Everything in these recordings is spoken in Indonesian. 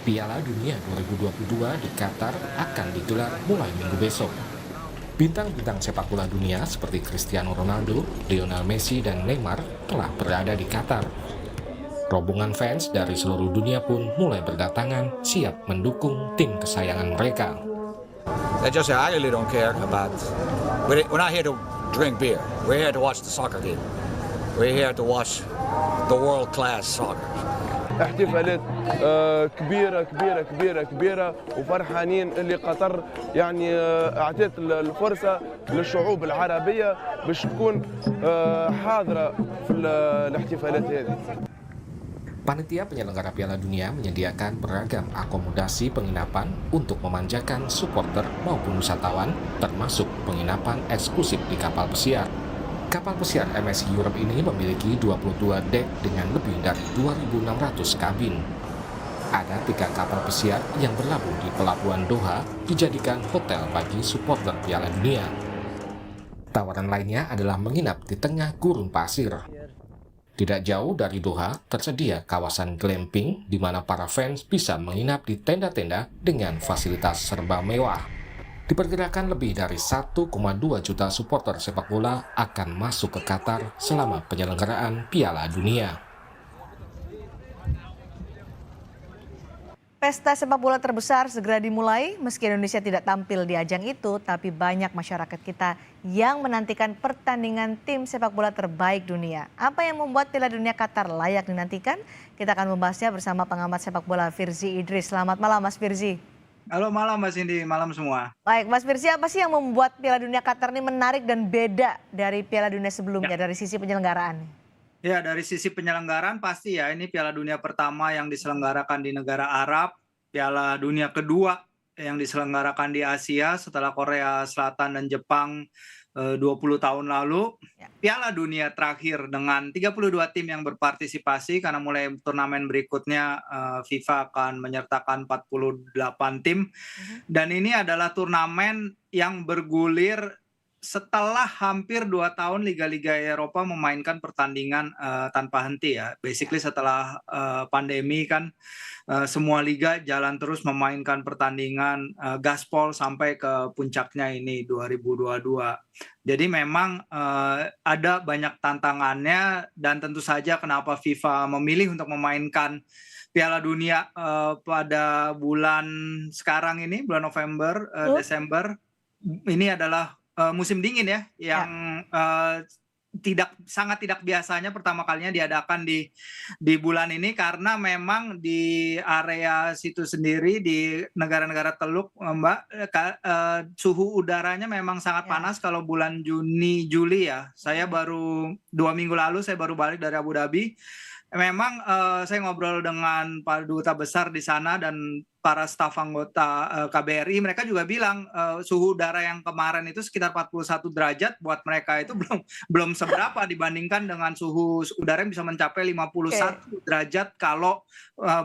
Piala Dunia 2022 di Qatar akan digelar mulai minggu besok. Bintang-bintang sepak bola dunia seperti Cristiano Ronaldo, Lionel Messi, dan Neymar telah berada di Qatar. Rombongan fans dari seluruh dunia pun mulai berdatangan siap mendukung tim kesayangan mereka. I really don't care about. We're not here to drink beer. We're here to watch the soccer game. We're here to watch the world-class soccer. احتفالات كبيرة كبيرة كبيرة كبيرة وفرحانين اللي قطر يعني أعطت الفرصة للشعوب العربية باش تكون حاضرة في الاحتفالات هذه. Panitia penyelenggara Piala Dunia menyediakan beragam akomodasi penginapan untuk memanjakan supporter maupun wisatawan, termasuk penginapan eksklusif di kapal pesiar. Kapal pesiar MSC Europe ini memiliki 22 dek dengan lebih dari 2.600 kabin. Ada 3 kapal pesiar yang berlabuh di Pelabuhan Doha dijadikan hotel bagi supporter Piala Dunia. Tawaran lainnya adalah menginap di tengah gurun pasir. Tidak jauh dari Doha, tersedia kawasan glamping di mana para fans bisa menginap di tenda-tenda dengan fasilitas serba mewah. Diperkirakan lebih dari 1,2 juta supporter sepak bola akan masuk ke Qatar selama penyelenggaraan Piala Dunia. Pesta sepak bola terbesar segera dimulai, meski Indonesia tidak tampil di ajang itu, tapi banyak masyarakat kita yang menantikan pertandingan tim sepak bola terbaik dunia. Apa yang membuat Piala Dunia Qatar layak dinantikan? Kita akan membahasnya bersama pengamat sepak bola Firzi Idris. Selamat malam Mas Firzi. Halo malam Mas Indi, malam semua. Baik Mas Firzi, apa sih yang membuat Piala Dunia Qatar ini menarik dan beda dari Piala Dunia sebelumnya dari sisi penyelenggaraan? Ya, dari sisi penyelenggaraan pasti ya, ini Piala Dunia pertama yang diselenggarakan di negara Arab, Piala Dunia kedua yang diselenggarakan di Asia setelah Korea Selatan dan Jepang 20 tahun lalu. Piala Dunia terakhir dengan 32 tim yang berpartisipasi, karena mulai turnamen berikutnya FIFA akan menyertakan 48 tim. Dan ini adalah turnamen yang bergulir setelah hampir 2 tahun Liga-Liga Eropa memainkan pertandingan tanpa henti ya. Basically setelah pandemi kan semua liga jalan terus memainkan pertandingan gaspol sampai ke puncaknya ini 2022. Jadi memang ada banyak tantangannya, dan tentu saja kenapa FIFA memilih untuk memainkan Piala Dunia pada bulan sekarang ini, bulan November, Desember. Ini adalah musim dingin ya, yang sangat tidak biasanya pertama kalinya diadakan di bulan ini, karena memang di area situ sendiri di negara-negara Teluk, Mbak, suhu udaranya memang sangat panas kalau bulan Juni Juli ya. Saya baru 2 minggu lalu saya baru balik dari Abu Dhabi. Memang saya ngobrol dengan Pak Duta Besar di sana dan para staf anggota KBRI, mereka juga bilang suhu udara yang kemarin itu sekitar 41 derajat buat mereka itu belum seberapa dibandingkan dengan suhu udara yang bisa mencapai 51 derajat kalau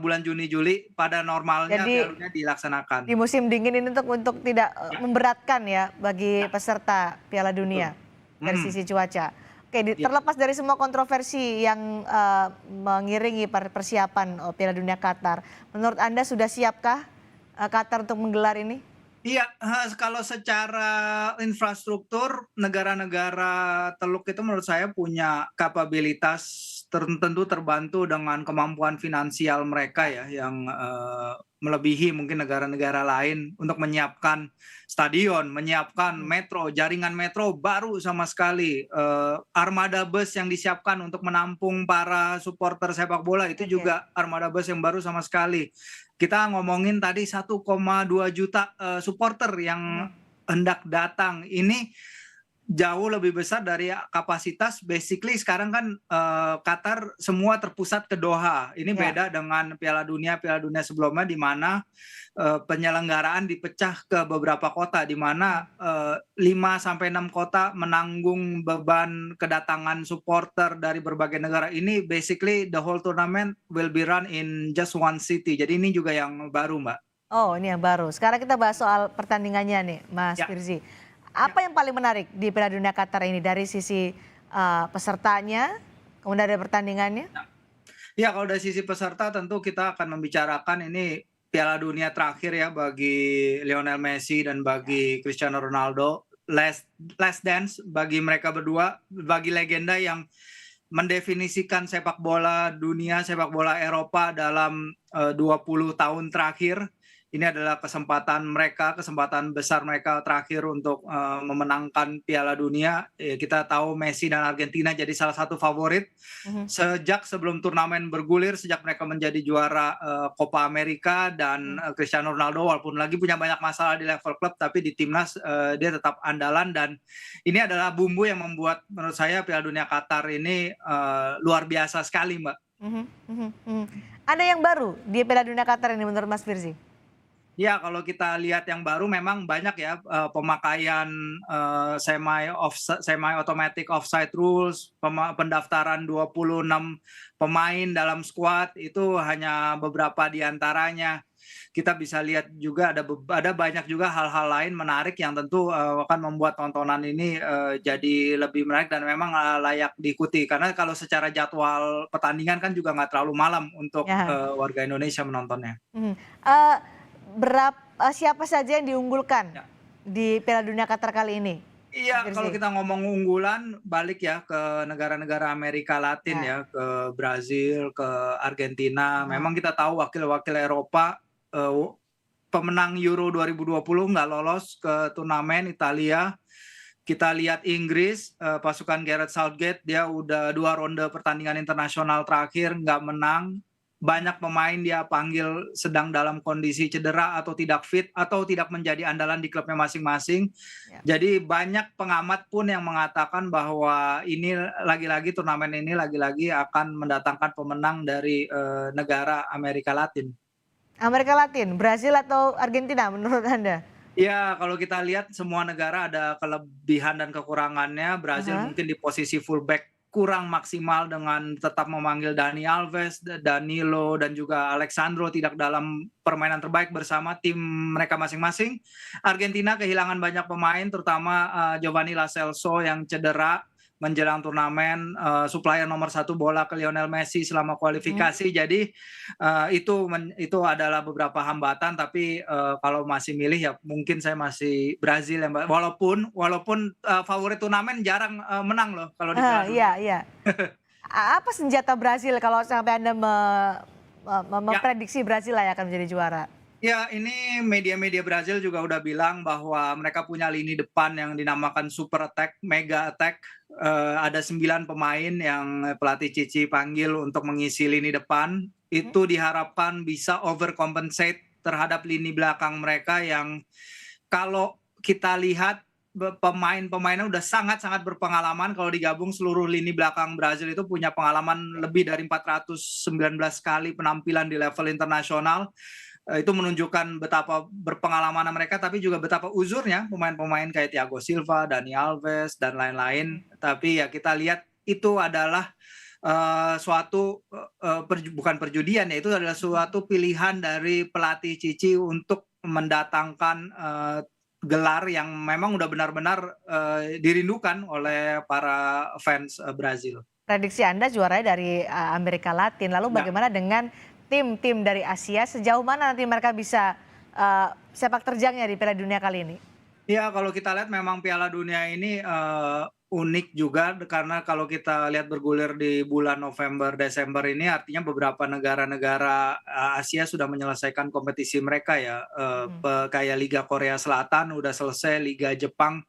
bulan Juni Juli pada normalnya Piala dilaksanakan. Di musim dingin ini untuk tidak memberatkan ya bagi peserta Piala Dunia dari sisi cuaca. Oke, terlepas dari semua kontroversi yang mengiringi persiapan Piala Dunia Qatar, menurut Anda sudah siapkah Qatar untuk menggelar ini? Iya, kalau secara infrastruktur negara-negara Teluk itu menurut saya punya kapabilitas tentu terbantu dengan kemampuan finansial mereka ya, yang melebihi mungkin negara-negara lain untuk menyiapkan stadion, menyiapkan metro, jaringan metro baru sama sekali, armada bus yang disiapkan untuk menampung para supporter sepak bola itu juga armada bus yang baru sama sekali. Kita ngomongin tadi 1,2 juta supporter yang hendak datang, ini jauh lebih besar dari kapasitas. Basically sekarang kan Qatar semua terpusat ke Doha. Ini beda dengan Piala Dunia sebelumnya, di mana penyelenggaraan dipecah ke beberapa kota, di mana 5-6 kota menanggung beban kedatangan supporter dari berbagai negara. Ini basically the whole tournament will be run in just one city. Jadi ini juga yang baru, Mbak. Oh, ini yang baru. Sekarang kita bahas soal pertandingannya nih, Mas Firzi. Apa yang paling menarik di Piala Dunia Qatar ini dari sisi pesertanya, kemudian dari pertandingannya? Ya, kalau dari sisi peserta tentu kita akan membicarakan ini Piala Dunia terakhir ya bagi Lionel Messi dan bagi Cristiano Ronaldo. Last dance bagi mereka berdua, bagi legenda yang mendefinisikan sepak bola dunia, sepak bola Eropa dalam 20 tahun terakhir. Ini adalah kesempatan besar mereka terakhir untuk memenangkan Piala Dunia. Kita tahu Messi dan Argentina jadi salah satu favorit sejak sebelum turnamen bergulir, sejak mereka menjadi juara Copa America, dan Cristiano Ronaldo walaupun lagi punya banyak masalah di level klub, tapi di timnas dia tetap andalan, dan ini adalah bumbu yang membuat menurut saya Piala Dunia Qatar ini luar biasa sekali, Mbak. Ada yang baru di Piala Dunia Qatar ini menurut Mas Firzi? Ya, kalau kita lihat yang baru memang banyak ya pemakaian semi automatic offside rules, pendaftaran 26 pemain dalam skuad itu hanya beberapa di antaranya. Kita bisa lihat juga ada banyak juga hal-hal lain menarik yang tentu akan membuat tontonan ini jadi lebih menarik dan memang layak diikuti, karena kalau secara jadwal pertandingan kan juga nggak terlalu malam untuk warga Indonesia menontonnya. Siapa saja yang diunggulkan di Piala Dunia Qatar kali ini? Iya, kalau kita ngomong unggulan, balik ya ke negara-negara Amerika Latin ya, ke Brazil, ke Argentina. Memang kita tahu wakil-wakil Eropa, pemenang Euro 2020 nggak lolos ke turnamen. Italia. Kita lihat Inggris, pasukan Gareth Southgate, dia udah 2 ronde pertandingan internasional terakhir nggak menang. Banyak pemain dia panggil sedang dalam kondisi cedera atau tidak fit atau tidak menjadi andalan di klubnya masing-masing. Jadi banyak pengamat pun yang mengatakan bahwa ini lagi-lagi turnamen ini lagi-lagi akan mendatangkan pemenang dari negara Amerika Latin. Amerika Latin, Brazil atau Argentina menurut Anda? Ya, kalau kita lihat semua negara ada kelebihan dan kekurangannya. Brazil mungkin di posisi fullback kurang maksimal dengan tetap memanggil Dani Alves, Danilo, dan juga Alexandro tidak dalam permainan terbaik bersama tim mereka masing-masing. Argentina kehilangan banyak pemain, terutama Giovanni Lo Celso yang cedera menjelang turnamen, supplier nomor 1 bola ke Lionel Messi selama kualifikasi. Jadi itu adalah beberapa hambatan, tapi kalau masih milih ya mungkin saya masih Brazil ya, Mbak. Walaupun favorit turnamen jarang menang loh kalau di Piala Dunia. Iya. Apa senjata Brazil kalau sampai Anda memprediksi Brazil lah yang akan menjadi juara? Ya, ini media-media Brazil juga udah bilang bahwa mereka punya lini depan yang dinamakan super attack, mega attack. Ada 9 pemain yang pelatih Cici panggil untuk mengisi lini depan. Itu diharapkan bisa overcompensate terhadap lini belakang mereka yang kalau kita lihat pemain-pemainnya udah sangat-sangat berpengalaman. Kalau digabung seluruh lini belakang Brazil itu punya pengalaman lebih dari 419 kali penampilan di level internasional. Itu menunjukkan betapa berpengalaman mereka, tapi juga betapa uzurnya pemain-pemain kayak Thiago Silva, Dani Alves, dan lain-lain. Tapi ya kita lihat itu adalah suatu bukan perjudian ya, itu adalah suatu pilihan dari pelatih Cici untuk mendatangkan gelar yang memang udah benar-benar dirindukan oleh para fans Brazil. Prediksi Anda juaranya dari Amerika Latin, lalu bagaimana dengan tim-tim dari Asia, sejauh mana nanti mereka bisa sepak terjangnya di Piala Dunia kali ini? Ya, kalau kita lihat memang Piala Dunia ini unik juga, karena kalau kita lihat bergulir di bulan November, Desember ini artinya beberapa negara-negara Asia sudah menyelesaikan kompetisi mereka ya. Kayak Liga Korea Selatan udah selesai, Liga Jepang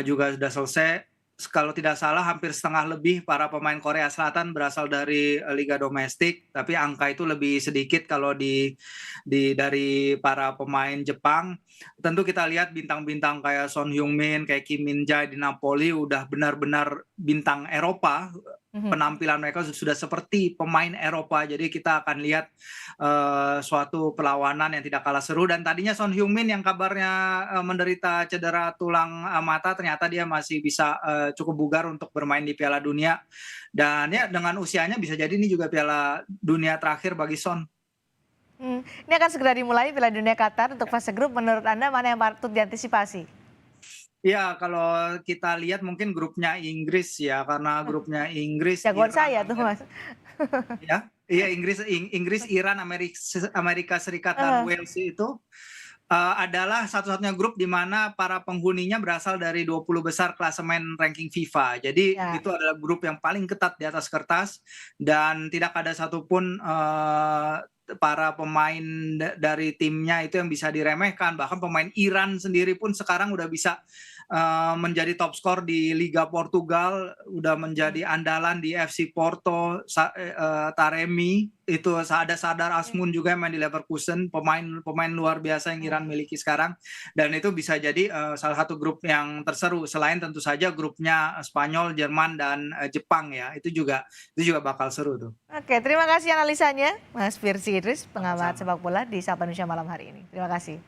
juga sudah selesai. Kalau tidak salah hampir setengah lebih para pemain Korea Selatan berasal dari liga domestik, tapi angka itu lebih sedikit kalau dari para pemain Jepang. Tentu kita lihat bintang-bintang kayak Son Heung-min, kayak Kim Min-jae di Napoli udah benar-benar bintang Eropa. Penampilan mereka sudah seperti pemain Eropa, jadi kita akan lihat suatu perlawanan yang tidak kalah seru. Dan tadinya Son Heung-min yang kabarnya menderita cedera tulang mata, ternyata dia masih bisa cukup bugar untuk bermain di Piala Dunia. Dan ya dengan usianya bisa jadi ini juga Piala Dunia terakhir bagi Son. Ini akan segera dimulai Piala Dunia Qatar untuk fase grup. Menurut Anda mana yang patut diantisipasi? Ya, kalau kita lihat mungkin grupnya Inggris ya, karena grupnya Inggris. Jagoan saya tuh, Mas. Ya, Iya, Inggris, Iran, Amerika Serikat dan Wales itu adalah satu-satunya grup di mana para penghuninya berasal dari 20 besar klasemen ranking FIFA. Jadi Ya. itu adalah grup yang paling ketat di atas kertas dan tidak ada satupun para pemain dari timnya itu yang bisa diremehkan. Bahkan pemain Iran sendiri pun sekarang udah bisa menjadi top skor di Liga Portugal, udah menjadi andalan di FC Porto, Taremi, itu ada Sardar Azmoun juga yang main di Leverkusen, pemain luar biasa yang Iran miliki sekarang, dan itu bisa jadi salah satu grup yang terseru, selain tentu saja grupnya Spanyol, Jerman, dan Jepang ya, itu juga bakal seru tuh. Oke, terima kasih analisanya Mas Firsi Idris, pengamat sepak bola di Sapa Indonesia malam hari ini. Terima kasih.